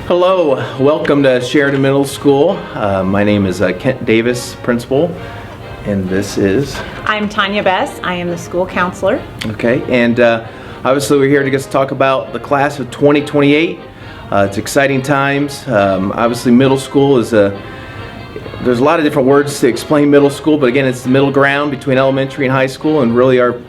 Hello, welcome to Sheridan Middle School. My name is Kent Davis, principal, and this is... I'm Tanya Bess. I am the school counselor. Okay, and obviously we're here to just talk about the class of 2028. It's exciting times. Obviously middle school is there's a lot of different words to explain middle school, but again, it's the middle ground between elementary and high school, and really are,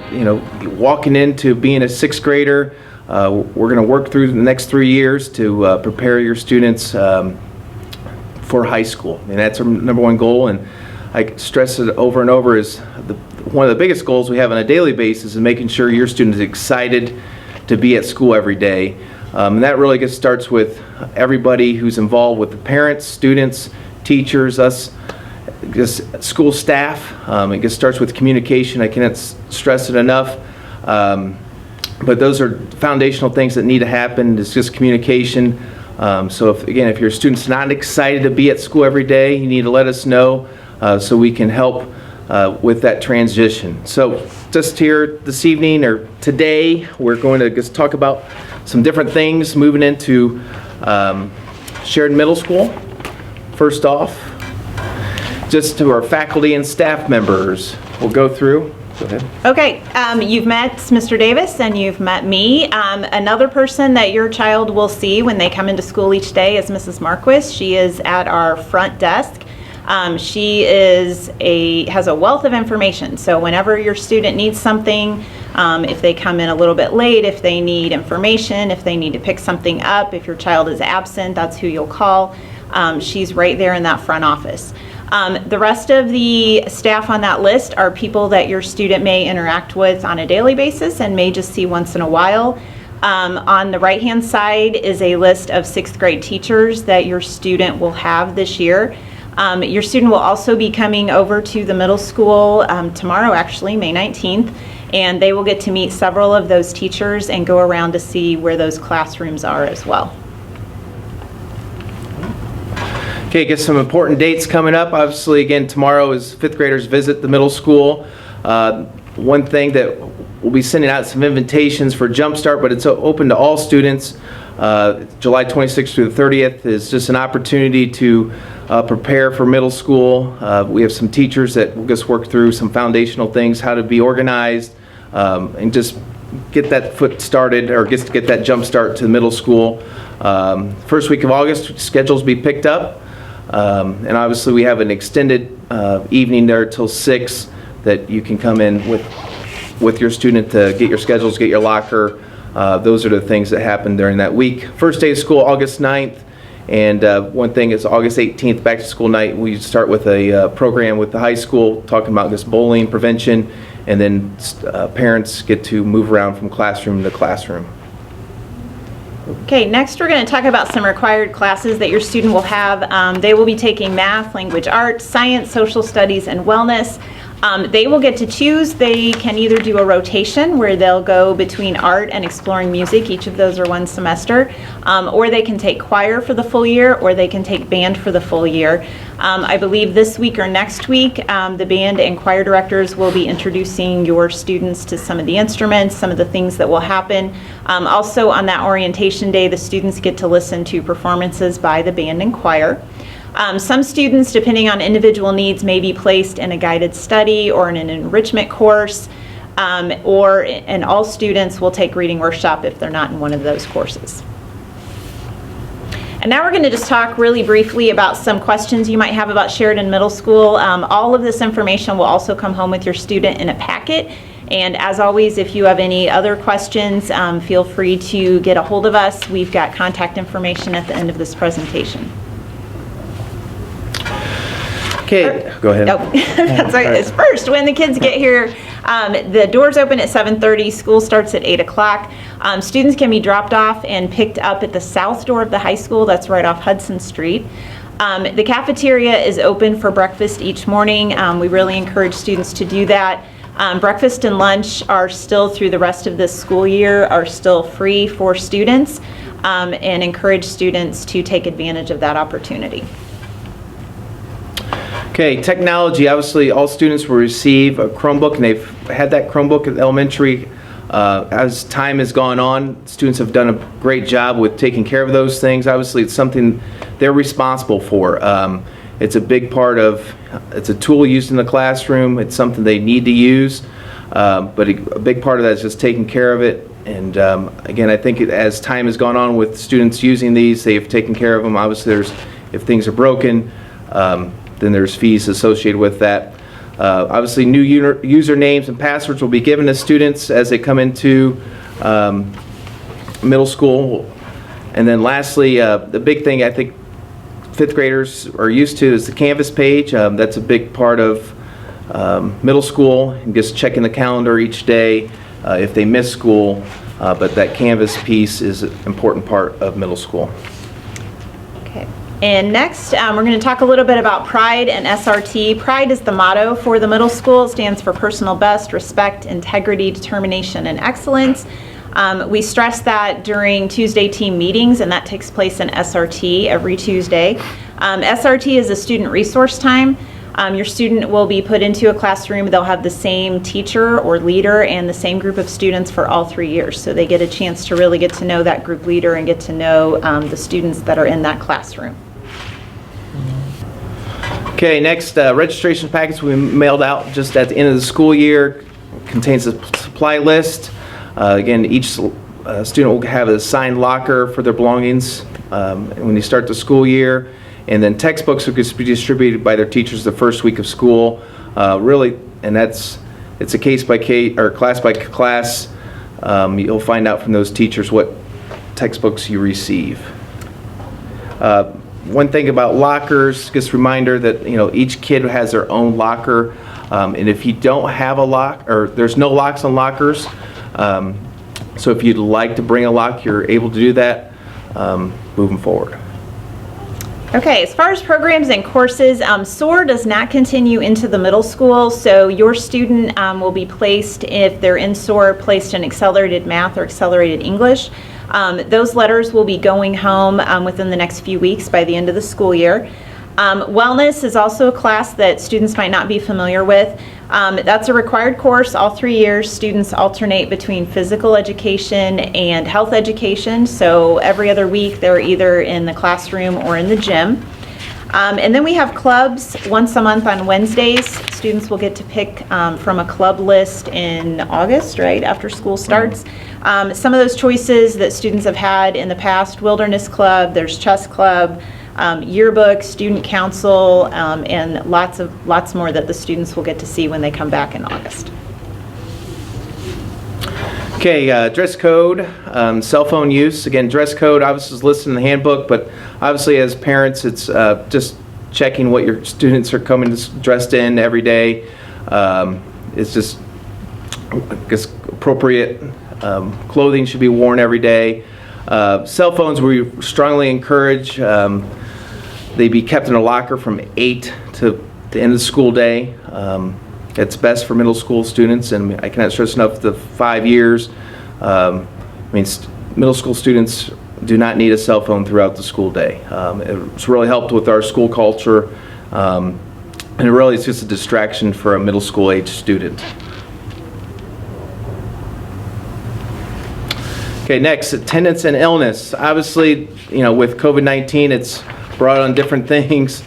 walking into being a sixth grader. We're going to work through the next 3 years to prepare your students for high school, and that's our number one goal. And I stress it over and over, is one of the biggest goals we have on a daily basis is making sure your student is excited to be at school every day. And that really starts with everybody who's involved, with the parents, students, teachers, us, just school staff. It starts with communication. I cannot stress it enough. But those are foundational things that need to happen. It's just communication. So if your student's not excited to be at school every day, you need to let us know so we can help with that transition. So just here this evening, or today, we're going to just talk about some different things moving into Sheridan Middle School. First off, just to our faculty and staff members, we'll go through. Go ahead. Okay, you've met Mr. Davis and you've met me. Another person that your child will see when they come into school each day is Mrs. Marquis. She is at our front desk. She has a wealth of information, so whenever your student needs something, if they come in a little bit late, if they need information, if they need to pick something up, if your child is absent, that's who you'll call. She's right there in that front office. The rest of the staff on that list are people that your student may interact with on a daily basis and may just see once in a while. On the right-hand side is a list of sixth grade teachers that your student will have this year. Your student will also be coming over to the middle school tomorrow, actually, May 19th, and they will get to meet several of those teachers and go around to see where those classrooms are as well. Okay, get some important dates coming up. Obviously, again, tomorrow is fifth graders visit the middle school. One thing that we'll be sending out some invitations for Jumpstart, but it's open to all students. July 26th through the 30th is just an opportunity to prepare for middle school. We have some teachers that will just work through some foundational things, how to be organized, and just get that foot started, or get that jump start to middle school. First week of August, schedules be picked up. And obviously we have an extended evening there till 6 that you can come in with your student to get your schedules, get your locker. Those are the things that happen during that week. First day of school, August 9th. And one thing is August 18th, back to school night. We start with a program with the high school talking about this bullying prevention, and then parents get to move around from classroom to classroom. Okay, next we're going to talk about some required classes that your student will have. They will be taking math, language arts, science, social studies, and wellness. They will get to choose. They can either do a rotation where they'll go between art and exploring music. Each of those are one semester. Or they can take choir for the full year, or they can take band for the full year. I believe this week or next week, the band and choir directors will be introducing your students to some of the instruments, some of the things that will happen. Also on that orientation day, the students get to listen to performances by the band and choir. Some students, depending on individual needs, may be placed in a guided study or in an enrichment course, and all students will take reading workshop if they're not in one of those courses. And now we're going to just talk really briefly about some questions you might have about Sheridan Middle School. All of this information will also come home with your student in a packet. And as always, if you have any other questions, feel free to get a hold of us. We've got contact information at the end of this presentation. Okay, go ahead. Nope. That's right. It's first, when the kids get here, the doors open at 7:30, school starts at 8 o'clock. Students can be dropped off and picked up at the south door of the high school. That's right off Hudson Street. The cafeteria is open for breakfast each morning. We really encourage students to do that. Breakfast and lunch are still, through the rest of this school year, are still free for students, and encourage students to take advantage of that opportunity. Okay, technology. Obviously, all students will receive a Chromebook, and they've had that Chromebook at elementary As time has gone on, students have done a great job with taking care of those things. Obviously, it's something they're responsible for. It's a big part of, it's a tool used in the classroom. It's something they need to use, but a big part of that is just taking care of it. And again, I think as time has gone on with students using these, they've taken care of them. Obviously, if things are broken, then there's fees associated with that. Obviously, new usernames and passwords will be given to students as they come into middle school. And then lastly, the big thing I think fifth graders are used to is the Canvas page. That's a big part of middle school, and just checking the calendar each day if they miss school. But that Canvas piece is an important part of middle school. Okay. And next, we're going to talk a little bit about PRIDE and SRT. PRIDE is the motto for the middle school. It stands for personal best, respect, integrity, determination, and excellence. We stress that during Tuesday team meetings, and that takes place in SRT every Tuesday. SRT is a student resource time. Your student will be put into a classroom. They'll have the same teacher or leader and the same group of students for all 3 years. So they get a chance to really get to know that group leader and get to know the students that are in that classroom. Okay, next, registration packets we mailed out just at the end of the school year. Contains a supply list. Again, each student will have a assigned locker for their belongings when they start the school year. And then textbooks will be distributed by their teachers the first week of school. Really, and it's a case by case or class by class. You'll find out from those teachers what textbooks you receive. One thing about lockers, just a reminder that each kid has their own locker, and if you don't have a lock, or there's no locks on lockers, so if you'd like to bring a lock, you're able to do that moving forward. Okay, as far as programs and courses, SOAR does not continue into the middle school, so your student will be placed, if they're in SOAR, placed in accelerated math or accelerated English. Those letters will be going home within the next few weeks by the end of the school year. Wellness is also a class that students might not be familiar with. That's a required course all 3 years. Students alternate between physical education and health education. So every other week they're either in the classroom or in the gym. And then we have clubs once a month on Wednesdays. Students will get to pick from a club list in August, right, after school starts. Some of those choices that students have had in the past: Wilderness Club, there's Chess Club, yearbook, student council, and lots more that the students will get to see when they come back in August. Okay, dress code, cell phone use. Again, dress code obviously is listed in the handbook, but obviously as parents, it's just checking what your students are coming dressed in every day. It's just, I guess, appropriate clothing should be worn every day. Cell phones, we strongly encourage they be kept in a locker from 8 to the end of the school day. It's best for middle school students, and I cannot stress enough the 5 years. Middle school students do not need a cell phone throughout the school day. It's really helped with our school culture, and it really is just a distraction for a middle school age student. Okay, next, attendance and illness. Obviously, with COVID-19, it's brought on different things,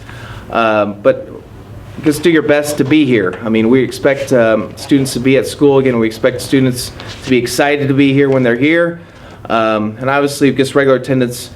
but just do your best to be here. We expect students to be at school. Again, we expect students to be excited to be here when they're here. And obviously, just regular attendance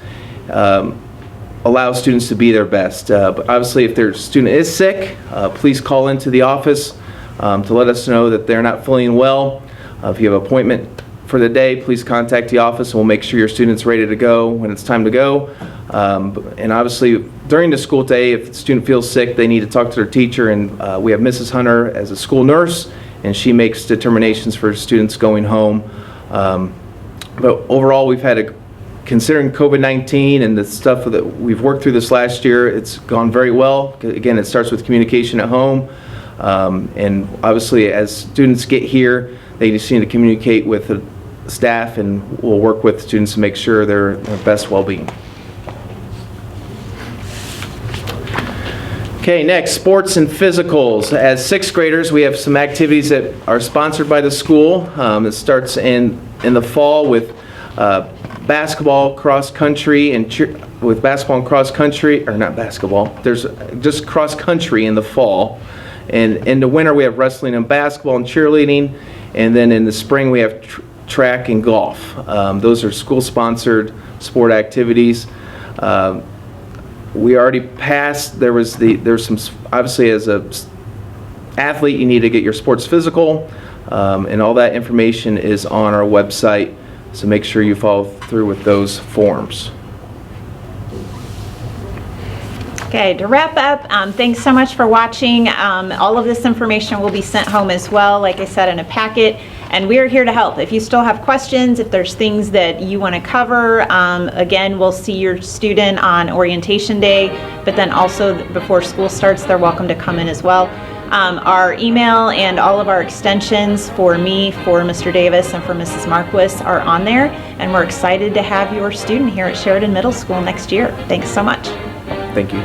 allows students to be their best. But obviously, if their student is sick, please call into the office to let us know that they're not feeling well. If you have an appointment for the day, please contact the office and we'll make sure your student's ready to go when it's time to go. And obviously, during the school day, if the student feels sick, they need to talk to their teacher, and we have Mrs. Hunter as a school nurse, and she makes determinations for students going home. But overall, we've had considering COVID-19 and the stuff that we've worked through this last year, it's gone very well. Again, it starts with communication at home, and obviously as students get here, they just need to communicate with the staff, and we'll work with students to make sure they're their best well-being. Okay, next, sports and physicals. As sixth graders, we have some activities that are sponsored by the school. It starts in the fall with basketball, cross country, and with basketball and cross country, or not basketball, there's just cross country in the fall. And in the winter, we have wrestling and basketball and cheerleading. And then in the spring, we have track and golf. Those are school-sponsored sport activities. We already passed, there's some, obviously as a athlete, you need to get your sports physical, and all that information is on our website, so make sure you follow through with those forms. Okay, to wrap up, thanks so much for watching. All of this information will be sent home as well, like I said, in a packet, and we are here to help. If you still have questions, if there's things that you want to cover, again, we'll see your student on orientation day, but then also before school starts, they're welcome to come in as well. Our email and all of our extensions for me, for Mr. Davis, and for Mrs. Marquis are on there, and we're excited to have your student here at Sheridan Middle School next year. Thanks so much. Thank you.